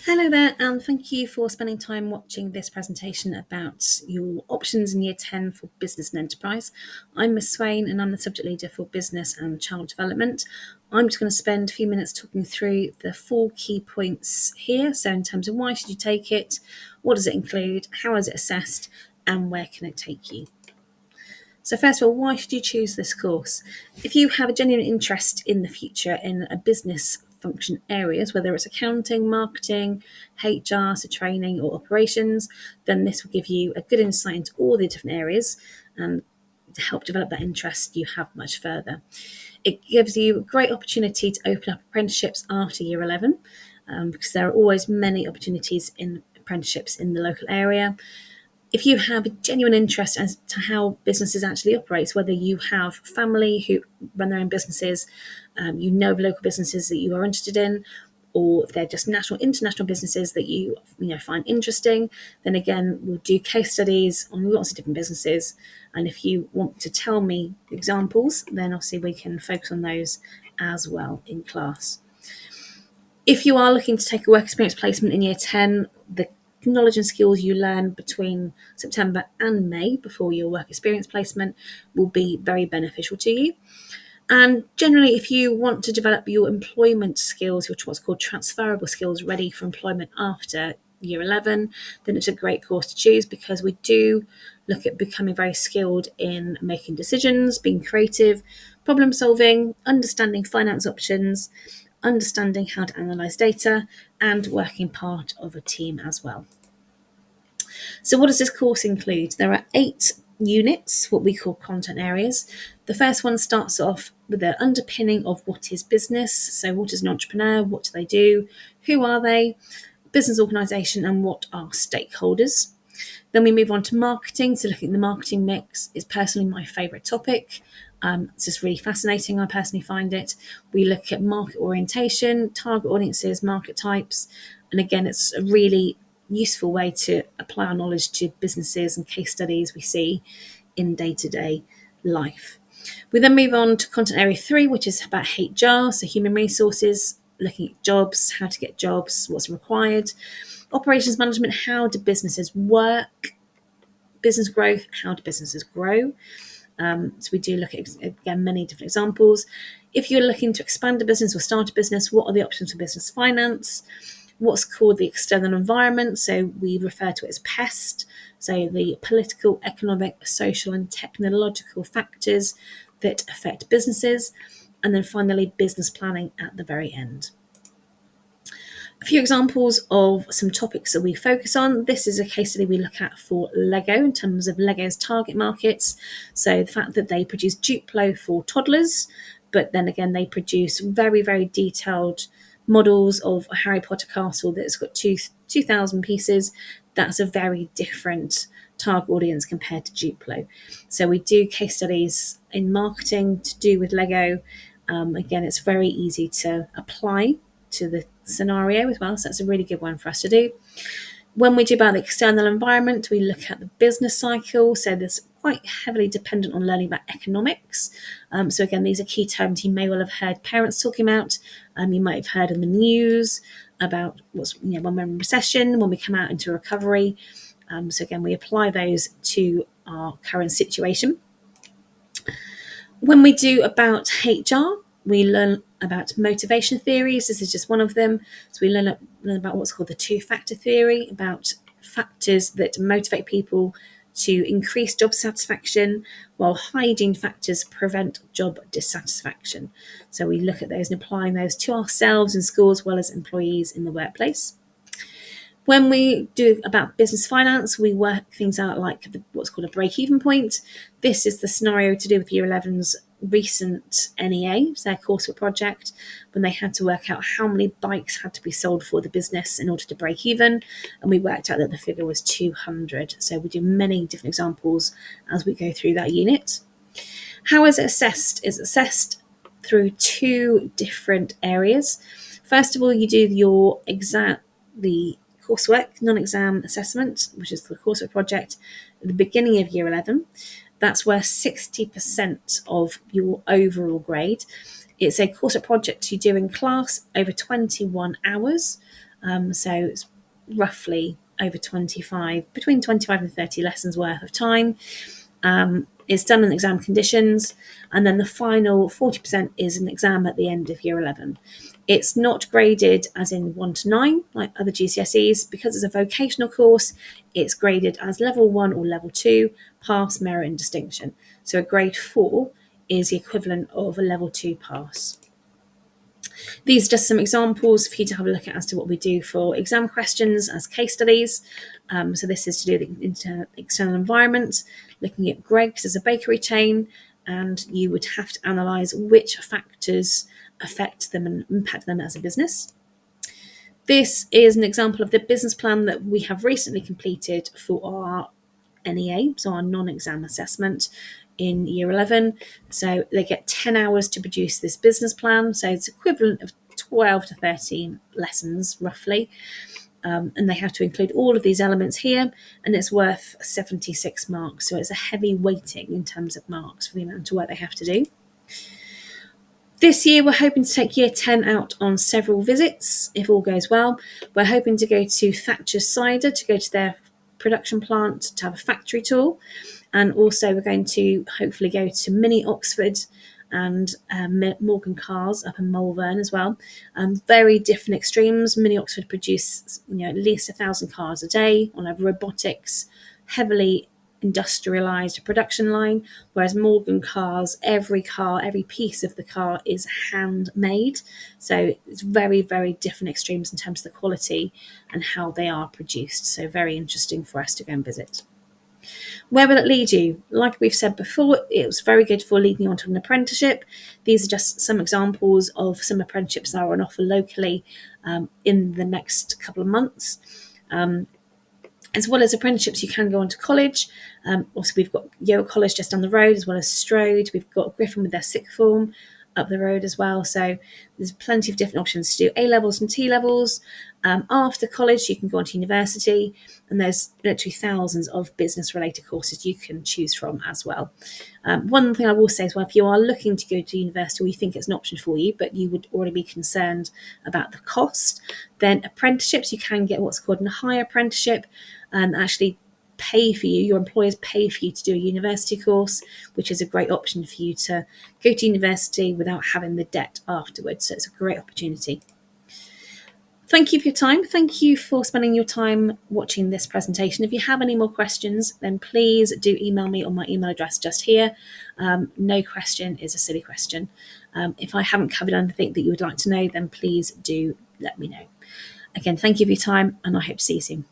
Hello there, and thank you for spending time watching this presentation about your options in Year 10 for Business and Enterprise. I'm Miss Swain, and I'm the subject leader for Business and Child Development. I'm just going to spend a few minutes talking through the 4 key points here. So in terms of why should you take it, what does it include, how is it assessed, and where can it take you? So first of all, why should you choose this course? If you have a genuine interest in the future in a business function areas, whether it's accounting, marketing, HR, so training or operations, then this will give you a good insight into all the different areas and to help develop that interest you have much further. It gives you a great opportunity to open up apprenticeships after year 11 because there are always many opportunities in apprenticeships in the local area. If you have a genuine interest as to how businesses actually operate, whether you have family who run their own businesses, you know of local businesses that you are interested in, or if they're just national, international businesses that you find interesting, then again, we'll do case studies on lots of different businesses. And if you want to tell me examples, then obviously we can focus on those as well in class. If you are looking to take a work experience placement in year 10, the knowledge and skills you learn between September and May before your work experience placement will be very beneficial to you. And generally, if you want to develop your employment skills, which what's called transferable skills, ready for employment after year 11, then it's a great course to choose because we do look at becoming very skilled in making decisions, being creative, problem solving, understanding finance options, understanding how to analyse data, and working part of a team as well. So what does this course include? There are 8 units, what we call content areas. The first one starts off with the underpinning of what is business. So what is an entrepreneur? What do they do? Who are they? Business organisation, and what are stakeholders? Then we move on to marketing. So looking at the marketing mix is personally my favourite topic. It's just really fascinating. I personally find it. We look at market orientation, target audiences, market types. And again, it's a really useful way to apply our knowledge to businesses and case studies we see in day-to-day life. We then move on to content area 3, which is about HR, so human resources, looking at jobs, how to get jobs, what's required. Operations management, how do businesses work? Business growth, how do businesses grow? So we do look at, again, many different examples. If you're looking to expand a business or start a business, what are the options for business finance? What's called the external environment, so we refer to it as PEST, so the political, economic, social and technological factors that affect businesses. And then finally, business planning at the very end. A few examples of some topics that we focus on. This is a case study we look at for Lego in terms of Lego's target markets. So the fact that they produce Duplo for toddlers, but then again, they produce very, very detailed models of a Harry Potter castle that's got 2,000 pieces. That's a very different target audience compared to Duplo. So we do case studies in marketing to do with Lego. Again, it's very easy to apply to the scenario as well. So that's a really good one for us to do. When we do about the external environment, we look at the business cycle. So there's quite heavily dependent on learning about economics. So again, these are key terms you may well have heard parents talking about. You might have heard in the news about what's, when we're in recession, when we come out into recovery. So again, we apply those to our current situation. When we do about HR, we learn about motivation theories. This is just one of them. So we learn about what's called the 2-factor theory, about factors that motivate people to increase job satisfaction, while hygiene factors prevent job dissatisfaction. So we look at those and applying those to ourselves in school as well as employees in the workplace. When we do about business finance, we work things out like what's called a break-even point. This is the scenario to do with Year 11's recent NEA, so their coursework project, when they had to work out how many bikes had to be sold for the business in order to break even, and we worked out that the figure was 200. So we do many different examples as we go through that unit. How is it assessed? It's assessed through 2 different areas. First of all, you do your the coursework, non-exam assessment, which is the coursework project at the beginning of Year 11. That's where 60% of your overall grade. It's a coursework project you do in class over 21 hours. So it's roughly over 25, between 25 and 30 lessons worth of time. It's done in exam conditions, and then the final 40% is an exam at the end of year 11. It's not graded as in 1 to 9 like other GCSEs. Because it's a vocational course, it's graded as level 1 or level 2, pass, merit and distinction. So a grade 4 is the equivalent of a level 2 pass. These are just some examples for you to have a look at as to what we do for exam questions as case studies. So this is to do with the external environment, looking at Greggs as a bakery chain, and you would have to analyse which factors affect them and impact them as a business. This is an example of the business plan that we have recently completed for our NEA, so our non-exam assessment in year 11. So they get 10 hours to produce this business plan. So it's equivalent of 12 to 13 lessons roughly. And they have to include all of these elements here, and it's worth 76 marks. So it's a heavy weighting in terms of marks for the amount of work they have to do. This year, we're hoping to take year 10 out on several visits, if all goes well. We're hoping to go to Thatcher's Cider, to go to their production plant, to have a factory tour. And also we're going to hopefully go to Mini Oxford and Morgan Cars up in Malvern as well. Very different extremes. Mini Oxford produce at least 1,000 cars a day on a robotics, heavily industrialized production line, whereas Morgan Cars, every piece of the car is handmade. So it's very, very different extremes in terms of the quality and how they are produced. So very interesting for us to go and visit. Where will it lead you? Like we've said before, it was very good for leading on to an apprenticeship. These are just some examples of some apprenticeships that are on offer locally in the next couple of months. As well as apprenticeships, you can go on to college. Also, we've got Yale College just down the road, as well as Strode. We've got Griffin with their sixth form up the road as well. So there's plenty of different options to do A-levels and T-levels. After college, you can go on to university, and there's literally thousands of business-related courses you can choose from as well. One thing I will say as well, if you are looking to go to university or you think it's an option for you, but you would already be concerned about the cost, then apprenticeships, you can get what's called a high apprenticeship, and actually pay for you, your employers pay for you to do a university course, which is a great option for you to go to university without having the debt afterwards. So it's a great opportunity. Thank you for your time. Thank you for spending your time watching this presentation. If you have any more questions, then please do email me on my email address just here. No question is a silly question. If I haven't covered anything that you would like to know, then please do let me know. Again, thank you for your time, and I hope to see you soon.